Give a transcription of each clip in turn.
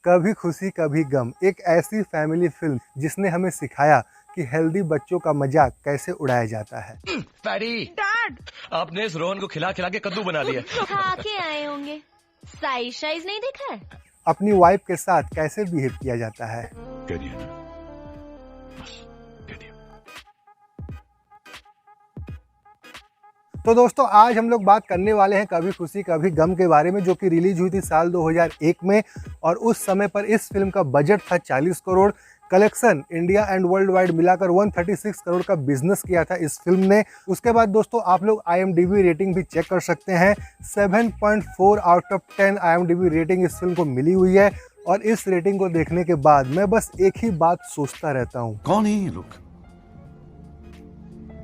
कभी खुशी कभी गम, एक ऐसी फैमिली फिल्म जिसने हमें सिखाया कि हेल्दी बच्चों का मजाक कैसे उड़ाया जाता है। पैडी, डैड, आपने इस रोहन को खिला खिला के कद्दू बना दिया। खा के आए होंगे, साइज नहीं देखा है। अपनी वाइफ के साथ कैसे बिहेव किया जाता है। कह दिया ना, बस कह दिया। तो दोस्तों आज हम लोग बात करने वाले हैं कभी खुशी कभी गम के बारे में, जो कि रिलीज हुई थी साल 2001 में और उस समय पर इस फिल्म का बजट था 40 crore. Collection India and world wide मिलाकर 136 करोड़ का बिजनेस किया था इस फिल्म ने। उसके बाद दोस्तों आप लोग IMDb रेटिंग भी चेक कर सकते हैं। 7.4 आउट ऑफ 10 IMDb रेटिंग इस फिल्म को मिली हुई है। और इस रेटिंग को देखने के बाद मैं बस एक ही बात सोचता रहता हूँ, कौन है ये लोग,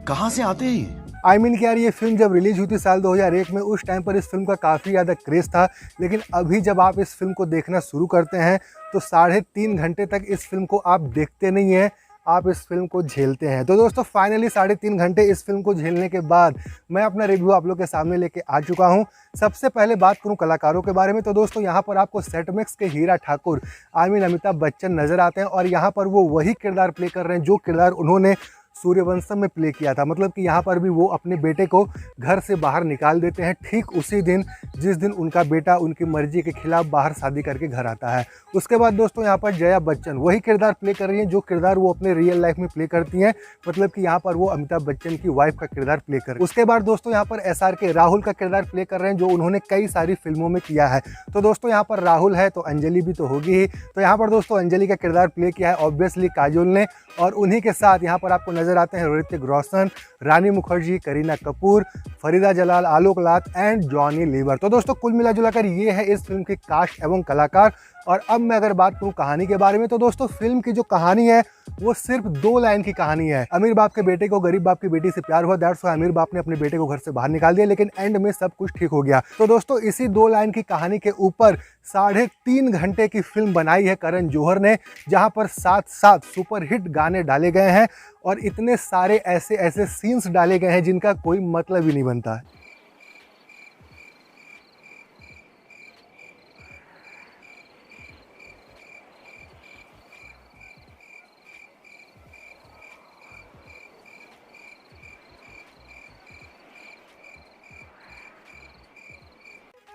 कहां से आते हैं? कि यार ये फिल्म जब रिलीज हुई थी साल 2001 में, उस टाइम पर इस फिल्म का काफ़ी ज़्यादा क्रेज़ था। लेकिन अभी जब आप इस फिल्म को देखना शुरू करते हैं तो 3.5 घंटे तक इस फिल्म को आप देखते नहीं हैं, आप इस फिल्म को झेलते हैं। तो दोस्तों फाइनली 3.5 घंटे इस फिल्म को झेलने के बाद मैं अपना रिव्यू आप लोग के सामने लेके आ चुका हूं। सबसे पहले बात करूं कलाकारों के बारे में, तो दोस्तों यहाँ पर आपको सेटमैक्स के हीरा ठाकुर अमिताभ बच्चन नज़र आते हैं और यहाँ पर वो वही किरदार प्ले कर रहे हैं जो किरदार उन्होंने सूर्यवंशम में प्ले किया था। मतलब कि यहाँ पर भी वो अपने बेटे को घर से बाहर निकाल देते हैं ठीक उसी दिन जिस दिन उनका बेटा उनकी मर्जी के खिलाफ बाहर शादी करके घर आता है। उसके बाद दोस्तों यहाँ पर जया बच्चन वही किरदार प्ले कर रही हैं जो किरदार वो अपने रियल लाइफ में प्ले करती हैं। मतलब कि यहाँ पर वो अमिताभ बच्चन की वाइफ का किरदार प्ले कर रही है। उसके बाद दोस्तों यहाँ पर SRK राहुल का किरदार प्ले कर रहे हैं जो उन्होंने कई सारी फिल्मों में किया है। तो दोस्तों यहाँ पर राहुल है तो अंजलि भी तो होगी ही। तो यहाँ पर दोस्तों अंजलि का किरदार प्ले किया है ऑब्वियसली काजोल ने। और उन्हीं के साथ यहाँ पर आपको नजर आते हैं ऋतिक रोशन, रानी मुखर्जी, करीना कपूर, फरीदा जलाल, आलोक लात एंड जॉनी लीवर। तो दोस्तों कुल मिला जुलाकर ये है इस फिल्म की कास्ट एवं कलाकार। और अब मैं अगर बात करूं कहानी के बारे में, तो दोस्तों फिल्म की जो कहानी है वो सिर्फ 2 लाइन की कहानी है। अमीर बाप के बेटे को गरीब बाप की बेटी से प्यार हुआ, दैट्स व्हाई अमीर बाप ने अपने बेटे को घर से बाहर निकाल दिया, लेकिन एंड में सब कुछ ठीक हो गया। तो दोस्तों इसी 2 लाइन की कहानी के ऊपर 3.5 घंटे की फिल्म बनाई है करण जौहर ने, जहां पर 7 सुपरहिट गाने डाले गए हैं और इतने सारे ऐसे सीन्स डाले गए हैं जिनका कोई मतलब ही नहीं बनता है।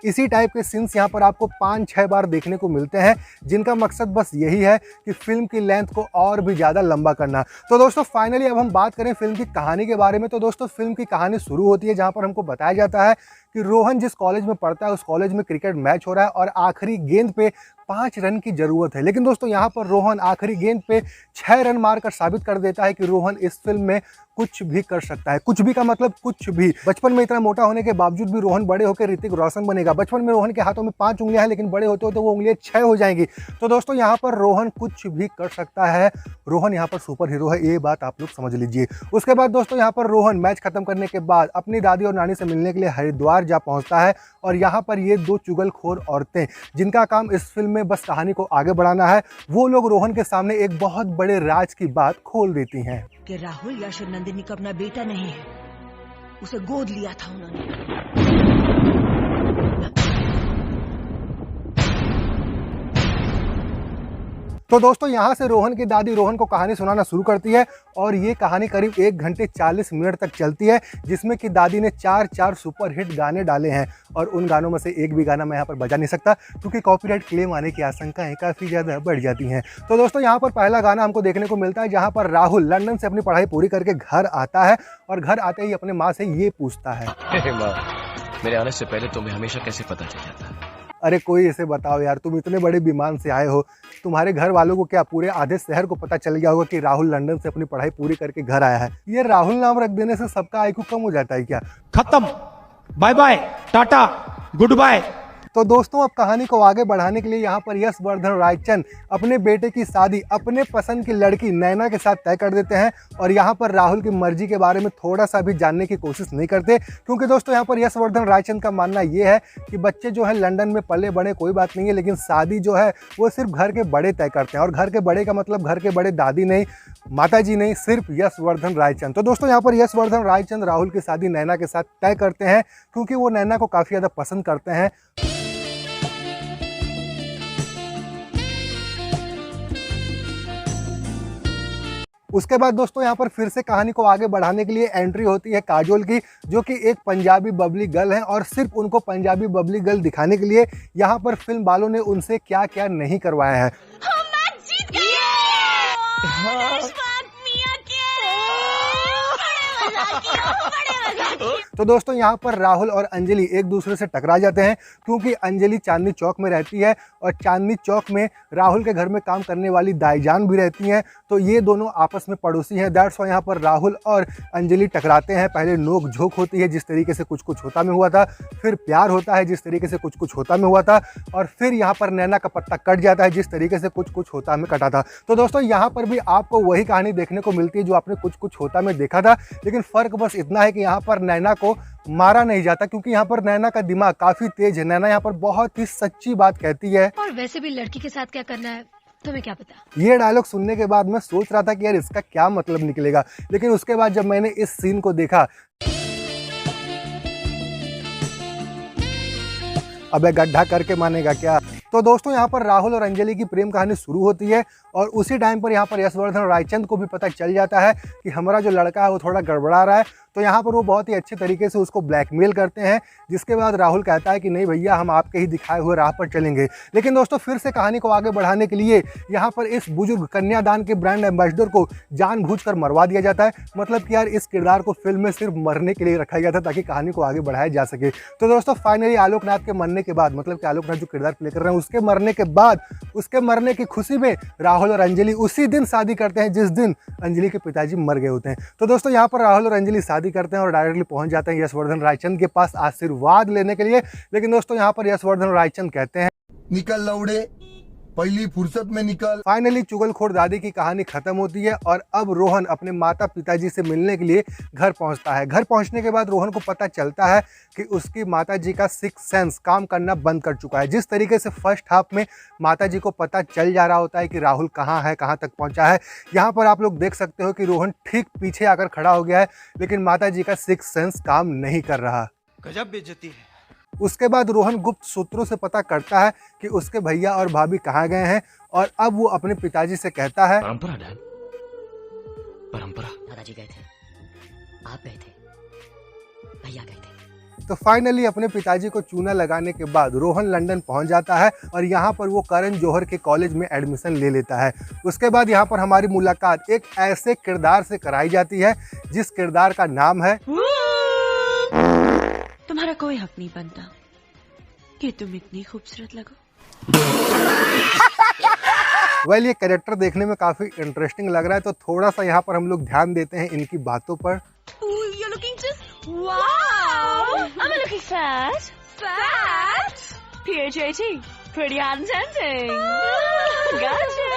इसी टाइप के सीन्स यहाँ पर आपको 5-6 बार देखने को मिलते हैं, जिनका मकसद बस यही है कि फिल्म की लेंथ को और भी ज़्यादा लंबा करना। तो दोस्तों फाइनली अब हम बात करें फिल्म की कहानी के बारे में, तो दोस्तों फिल्म की कहानी शुरू होती है जहाँ पर हमको बताया जाता है कि रोहन जिस कॉलेज में पढ़ता है उस कॉलेज में क्रिकेट मैच हो रहा है और आखिरी गेंद पे 5 रन की जरूरत है। लेकिन दोस्तों यहाँ पर रोहन आखिरी गेंद पे 6 रन मारकर साबित कर देता है कि रोहन इस फिल्म में कुछ भी कर सकता है। कुछ भी का मतलब कुछ भी। बचपन में इतना मोटा होने के बावजूद भी रोहन बड़े होकर ऋतिक रोशन बनेगा। बचपन में रोहन के हाथों में 5 उंगलियां हैं, लेकिन बड़े होते होते वो उंगलियां 6 हो जाएंगी। तो दोस्तों यहाँ पर रोहन कुछ भी कर सकता है। रोहन यहाँ पर सुपर हीरो है, ये बात आप लोग समझ लीजिए। उसके बाद दोस्तों यहाँ पर रोहन मैच खत्म करने के बाद अपनी दादी और नानी से मिलने के लिए हरिद्वार जा पहुंचता है और यहाँ पर ये 2 चुगलखोर औरतें जिनका काम इस फिल्म में बस कहानी को आगे बढ़ाना है, वो लोग रोहन के सामने एक बहुत बड़े राज की बात खोल देती हैं कि राहुल या नंदिनी का अपना बेटा नहीं है, उसे गोद लिया था उन्होंने। तो दोस्तों यहाँ से रोहन की दादी रोहन को कहानी सुनाना शुरू करती है और ये कहानी करीब 1 घंटे 40 मिनट तक चलती है, जिसमें कि दादी ने 4 सुपरहिट गाने डाले हैं। और उन गानों में से एक भी गाना मैं यहाँ पर बजा नहीं सकता क्योंकि कॉपीराइट क्लेम आने की आशंकाएं काफ़ी ज़्यादा बढ़ जाती हैं। तो दोस्तों यहाँ पर पहला गाना हमको देखने को मिलता है जहाँ पर राहुल लंदन से अपनी पढ़ाई पूरी करके घर आता है और घर आते ही अपने माँ से ये पूछता है, माँ, मेरे आने से पहले तुम्हें हमेशा कैसे पता चल जाता है? अरे कोई ऐसे बताओ यार, तुम इतने बड़े विमान से आए हो, तुम्हारे घर वालों को क्या पूरे आधे शहर को पता चल गया होगा कि राहुल लंदन से अपनी पढ़ाई पूरी करके घर आया है? ये राहुल नाम रख देने से सबका आईक्यू कम हो जाता है क्या? खत्म, बाय बाय, टाटा, गुड बाय। तो दोस्तों अब कहानी को आगे बढ़ाने के लिए यहाँ पर यशवर्धन रायचंद अपने बेटे की शादी अपने पसंद की लड़की नैना के साथ तय कर देते हैं और यहाँ पर राहुल की मर्जी के बारे में थोड़ा सा भी जानने की कोशिश नहीं करते, क्योंकि दोस्तों यहाँ पर यशवर्धन रायचंद का मानना ये है कि बच्चे जो है लंदन में पले बड़े कोई बात नहीं है, लेकिन शादी जो है वो सिर्फ घर के बड़े तय करते हैं। और घर के बड़े का मतलब घर के बड़े दादी नहीं, माता जी नहीं, सिर्फ यशवर्धन रायचंद। तो दोस्तों यहाँ पर यशवर्धन रायचंद राहुल की शादी नैना के साथ तय करते हैं क्योंकि वो नैना को काफ़ी ज़्यादा पसंद करते हैं। उसके बाद दोस्तों यहाँ पर फिर से कहानी को आगे बढ़ाने के लिए एंट्री होती है काजोल की, जो कि एक पंजाबी बबली गर्ल है, और सिर्फ उनको पंजाबी बबली गर्ल दिखाने के लिए यहाँ पर फिल्म वालों ने उनसे क्या क्या नहीं करवाया है। तो दोस्तों यहाँ पर राहुल और अंजलि एक दूसरे से टकरा जाते हैं, क्योंकि अंजलि चांदनी चौक में रहती है और चांदनी चौक में राहुल के घर में काम करने वाली दाईजान भी रहती हैं। तो ये दोनों आपस में पड़ोसी हैं। दैट्स वाई यहाँ पर राहुल और अंजलि टकराते हैं। पहले नोक झोंक होती है जिस तरीके से कुछ कुछ होता में हुआ था, फिर प्यार होता है जिस तरीके से कुछ कुछ होता में हुआ था, और फिर यहाँ पर नैना का पत्ता कट जाता है जिस तरीके से कुछ कुछ होता में कटा था। तो दोस्तों यहाँ पर भी आपको वही कहानी देखने को मिलती है जो आपने कुछ कुछ होता में देखा था, लेकिन फ़र्क बस इतना है कि यहाँ पर नैना को मारा नहीं जाता, क्योंकि यहाँ पर नैना का दिमाग काफी तेज है। नैना यहाँ पर बहुत ही सच्ची बात कहती है। और वैसे भी लड़की के साथ क्या करना है तुम्हें क्या पता। ये डायलॉग सुनने के बाद मैं सोच रहा था कि यार इसका क्या मतलब निकलेगा, लेकिन उसके बाद जब मैंने इस सीन को देखा, अबे गड्ढा करके मानेगा क्या। तो दोस्तों यहाँ पर राहुल और अंजलि की प्रेम कहानी शुरू होती है, और उसी टाइम पर यहाँ पर यशवर्धन रायचंद को भी पता चल जाता है कि हमारा जो लड़का है वो थोड़ा गड़बड़ा रहा है। तो यहाँ पर वो बहुत ही अच्छे तरीके से उसको ब्लैकमेल करते हैं, जिसके बाद राहुल कहता है कि नहीं भैया हम आपके ही दिखाए हुए राह पर चलेंगे। लेकिन दोस्तों फिर से कहानी को आगे बढ़ाने के लिए यहाँ पर इस बुजुर्ग कन्यादान के ब्रांड एम्बेसडर को जानबूझकर मरवा दिया जाता है। मतलब कि यार इस किरदार को फिल्म में सिर्फ मरने के लिए रखा गया था ताकि कहानी को आगे बढ़ाया जा सके। तो दोस्तों फाइनली आलोकनाथ के मरने के बाद, मतलब कि आलोकनाथ जो किरदार प्ले कर रहे हैं उसके मरने के बाद, उसके मरने की खुशी में राहुल और अंजलि उसी दिन शादी करते हैं जिस दिन अंजलि के पिताजी मर गए होते हैं। तो दोस्तों यहाँ पर राहुल और अंजलि शादी करते हैं और डायरेक्टली पहुंच जाते हैं यशवर्धन रायचंद के पास आशीर्वाद लेने के लिए। लेकिन दोस्तों यहाँ पर यशवर्धन रायचंद कहते हैं निकल लौड़े, पहली फुर्सत में निकल। फाइनली चुगलखोर दादी की कहानी खत्म होती है और अब रोहन अपने माता पिताजी से मिलने के लिए घर पहुंचता है। घर पहुंचने के बाद रोहन को पता चलता है कि उसकी माताजी का सिक्स सेंस काम करना बंद कर चुका है। जिस तरीके से फर्स्ट हाफ में माताजी को पता चल जा रहा होता है कि राहुल कहाँ है, कहाँ तक पहुंचा है, यहाँ पर आप लोग देख सकते हो कि रोहन ठीक पीछे आकर खड़ा हो गया है, लेकिन माताजी का सिक्स सेंस काम नहीं कर रहा। गजब बेइज्जती है। उसके बाद रोहन गुप्त सूत्रों से पता करता है कि उसके भैया और भाभी कहाँ गए हैं, और अब वो अपने पिताजी से कहता है परंपरा डैड, परंपरा। दादाजी गए थे, आप गए थे, भैया गए थे। तो फाइनली अपने पिताजी को चूना लगाने के बाद रोहन लंदन पहुंच जाता है और यहाँ पर वो करण जौहर के कॉलेज में एडमिशन ले लेता है। उसके बाद यहाँ पर हमारी मुलाकात एक ऐसे किरदार से कराई जाती है जिस किरदार का नाम है तुम्हारा कोई हक नहीं बनता कि तुम इतनी खूबसूरत लगो। वेल ये कैरेक्टर देखने में काफी इंटरेस्टिंग लग रहा है, तो थोड़ा सा यहाँ पर हम लोग ध्यान देते हैं इनकी बातों पर। You're looking just wow. I'm looking fat. Fat? PHAT. Pretty hot and tempting. Gotcha.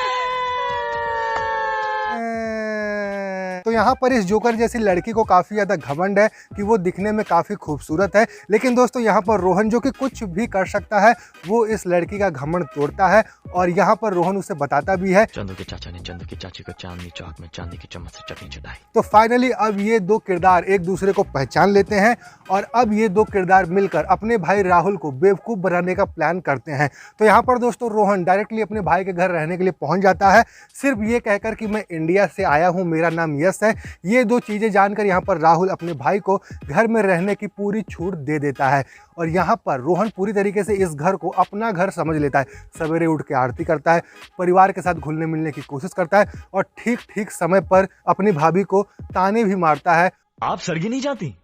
तो यहाँ पर इस जोकर जैसी लड़की को काफ़ी ज़्यादा घमंड है कि वो दिखने में काफ़ी खूबसूरत है। लेकिन दोस्तों यहाँ पर रोहन जो कि कुछ भी कर सकता है वो इस लड़की का घमंड तोड़ता है, और यहाँ पर रोहन उसे बताता भी है चंदू के चाचा ने चंदू की चाची को चांदनी चौक में चांदी की चम्मच से चटनी चटाई। तो फाइनली अब ये दो किरदार एक दूसरे को पहचान लेते हैं, और अब ये दो किरदार मिलकर अपने भाई राहुल को बेवकूफ़ बनाने का प्लान करते हैं। तो यहाँ पर दोस्तों रोहन डायरेक्टली अपने भाई के घर रहने के लिए पहुँच जाता है, सिर्फ ये कहकर कि मैं इंडिया से आया हूँ, मेरा नाम यश है। ये दो चीज़ें जानकर यहाँ पर राहुल अपने भाई को घर में रहने की पूरी छूट दे देता है, और यहाँ पर रोहन पूरी तरीके से इस घर को अपना घर समझ लेता है। सवेरे उठ के आरती करता है, परिवार के साथ घुलने मिलने की कोशिश करता है, और ठीक ठीक समय पर अपनी भाभी को ताने भी मारता है। आप सरगी नहीं जाती?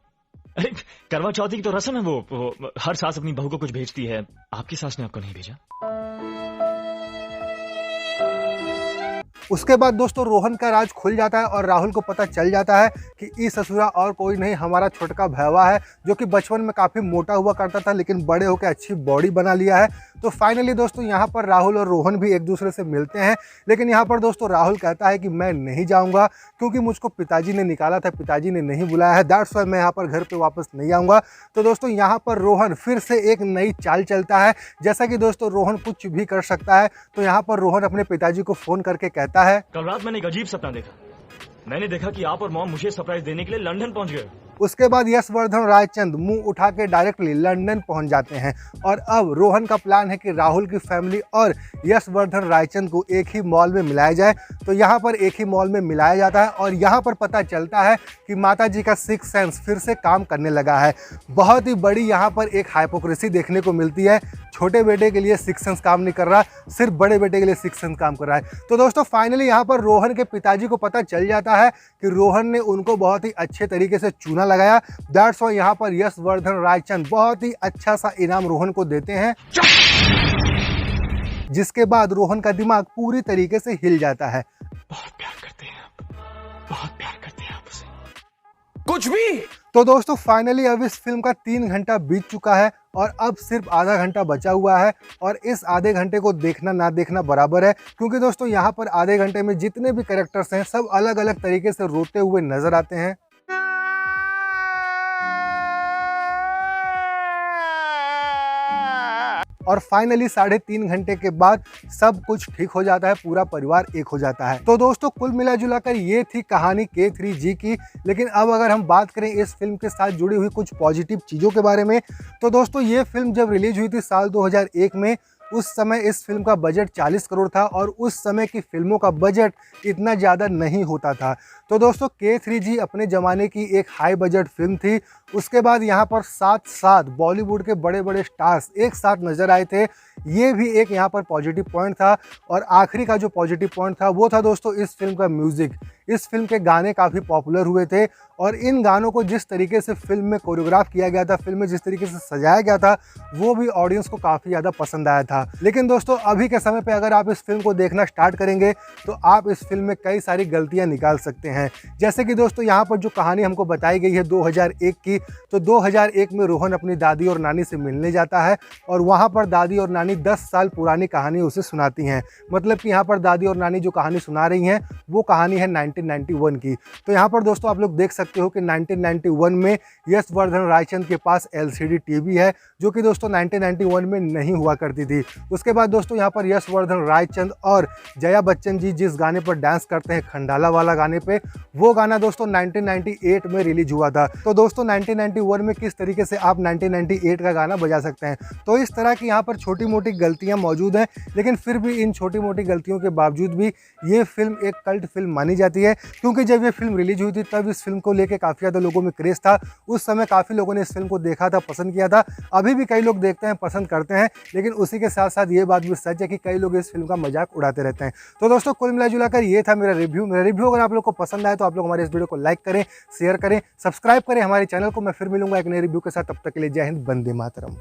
अरे करवा चौथी की तो रस्म है, वो हर सास अपनी बहू को कुछ भेजती है, आपकी सास ने आपको नहीं भेजा। उसके बाद दोस्तों रोहन का राज खुल जाता है और राहुल को पता चल जाता है कि ई ससुरा और कोई नहीं हमारा छोटका भैया है, जो कि बचपन में काफ़ी मोटा हुआ करता था लेकिन बड़े होकर अच्छी बॉडी बना लिया है। तो फाइनली दोस्तों यहाँ पर राहुल और रोहन भी एक दूसरे से मिलते हैं, लेकिन यहाँ पर दोस्तों राहुल कहता है कि मैं नहीं जाऊँगा क्योंकि मुझको पिताजी ने निकाला था, पिताजी ने नहीं बुलाया है, दैट्स वाई मैं यहाँ पर घर पर वापस नहीं आऊँगा। तो दोस्तों यहाँ पर रोहन फिर से एक नई चाल चलता है, जैसा कि दोस्तों रोहन कुछ भी कर सकता है। तो यहाँ पर रोहन अपने पिताजी को फ़ोन करके कहता है कल रात मैंने एक अजीब सपना देखा। मैंने देखा कि आप और मॉम मुझे सरप्राइज देने के लिए लंदन पहुंच गए। उसके बाद यशवर्धन रायचंद मुंह उठा के डायरेक्टली लंदन पहुंच जाते हैं और अब रोहन का प्लान है कि राहुल की फैमिली और यशवर्धन रायचंद को एक ही मॉल में मिलाया जाए। तो यहाँ पर एक ही मॉल में मिलाया जाता है और यहाँ पर पता चलता है कि माता जी का सिक्स सेंस फिर से काम करने लगा है। बहुत ही बड़ी यहाँ पर एक हाइपोक्रेसी देखने को मिलती है। छोटे बेटे के लिए सिक्स सेंस काम नहीं कर रहा, सिर्फ बड़े बेटे के लिए सिक्स सेंस काम कर रहा है। तो दोस्तों फाइनली यहाँ पर रोहन के पिताजी को पता चल जाता है कि रोहन ने उनको बहुत ही अच्छे तरीके से चूना लगाया। दैट्स व्हाई यहाँ पर यशवर्धन रायचंद बहुत ही अच्छा सा इनाम रोहन को देते हैं, जिसके बाद रोहन का दिमाग पूरी तरीके से हिल जाता है। बहुत प्यार करते हैं आप, बहुत प्यार करते हैं आप उसे। कुछ भी। तो दोस्तों फाइनली अब इस फिल्म का 3 घंटा बीत चुका है और अब सिर्फ आधा घंटा बचा हुआ है और इस आधे घंटे को देखना ना देखना बराबर है, क्योंकि दोस्तों यहाँ पर आधे घंटे में जितने भी कैरेक्टर्स हैं सब अलग अलग तरीके से रोते हुए नजर आते हैं। और फाइनली 3.5 घंटे के बाद सब कुछ ठीक हो जाता है, पूरा परिवार एक हो जाता है। तो दोस्तों कुल मिला जुला कर ये थी कहानी K3G की। लेकिन अब अगर हम बात करें इस फिल्म के साथ जुड़ी हुई कुछ पॉजिटिव चीज़ों के बारे में, तो दोस्तों ये फिल्म जब रिलीज हुई थी साल 2001 में, उस समय इस फिल्म का बजट 40 करोड़ था और उस समय की फिल्मों का बजट इतना ज़्यादा नहीं होता था। तो दोस्तों K3G अपने ज़माने की एक हाई बजट फिल्म थी। उसके बाद यहाँ पर साथ साथ बॉलीवुड के बड़े बड़े स्टार्स एक साथ नज़र आए थे, ये भी एक यहाँ पर पॉजिटिव पॉइंट था। और आखिरी का जो पॉजिटिव पॉइंट था वो था दोस्तों इस फिल्म का म्यूज़िक। इस फिल्म के गाने काफ़ी पॉपुलर हुए थे और इन गानों को जिस तरीके से फिल्म में कोरियोग्राफ किया गया था, फिल्म में जिस तरीके से सजाया गया था, वो भी ऑडियंस को काफ़ी ज़्यादा पसंद आया था। लेकिन दोस्तों अभी के समय पे अगर आप इस फिल्म को देखना स्टार्ट करेंगे तो आप इस फिल्म में कई सारी गलतियां निकाल सकते हैं। जैसे कि दोस्तों यहाँ पर जो कहानी हमको बताई गई है 2001 की, तो 2001 में रोहन अपनी दादी और नानी से मिलने जाता है और वहाँ पर दादी और नानी 10 साल पुरानी कहानी उसे सुनाती हैं। मतलब कि यहाँ पर दादी और नानी जो कहानी सुना रही हैं वो कहानी है 1991 की। तो यहाँ पर दोस्तों आप लोग देख सकते हो कि 1991 में यशवर्धन रायचंद के पास LCD टीवी है, जो कि दोस्तों 1991 में नहीं हुआ करती थी। उसके बाद दोस्तों यहाँ पर यशवर्धन रायचंद और जया बच्चन जी जिस गाने पर डांस करते हैं खंडाला वाला गाने पे, वो गाना दोस्तों 1998 में रिलीज हुआ था। तो दोस्तों 1991 में किस तरीके से आप 1998 का गाना बजा सकते हैं। तो इस तरह की यहाँ पर छोटी मोटी गलतियाँ मौजूद हैं, लेकिन फिर भी इन छोटी मोटी गलतियों के बावजूद भी ये फिल्म एक कल्ट फिल्म मानी जाती है, क्योंकि जब ये फिल्म रिलीज हुई थी तब इस फिल्म को लेकर काफ़ी ज़्यादा लोगों में क्रेज था। उस समय काफ़ी लोगों ने इस फिल्म को देखा था, पसंद किया था। अभी भी कई लोग देखते हैं, पसंद करते हैं, लेकिन उसी के साथ साथ ये बात भी सच है कि कई लोग इस फिल्म का मजाक उड़ाते रहते हैं। तो दोस्तों कुल मिला जुला कर ये था मेरा रिव्यू। अगर आप लोग को पसंद आए तो आप लोग हमारे इस वीडियो को लाइक करें, शेयर करें, सब्सक्राइब करें हमारे चैनल को। मैं फिर मिलूंगा एक नए रिव्यू के साथ, तब तक के लिए जय हिंद, वंदे मातरम।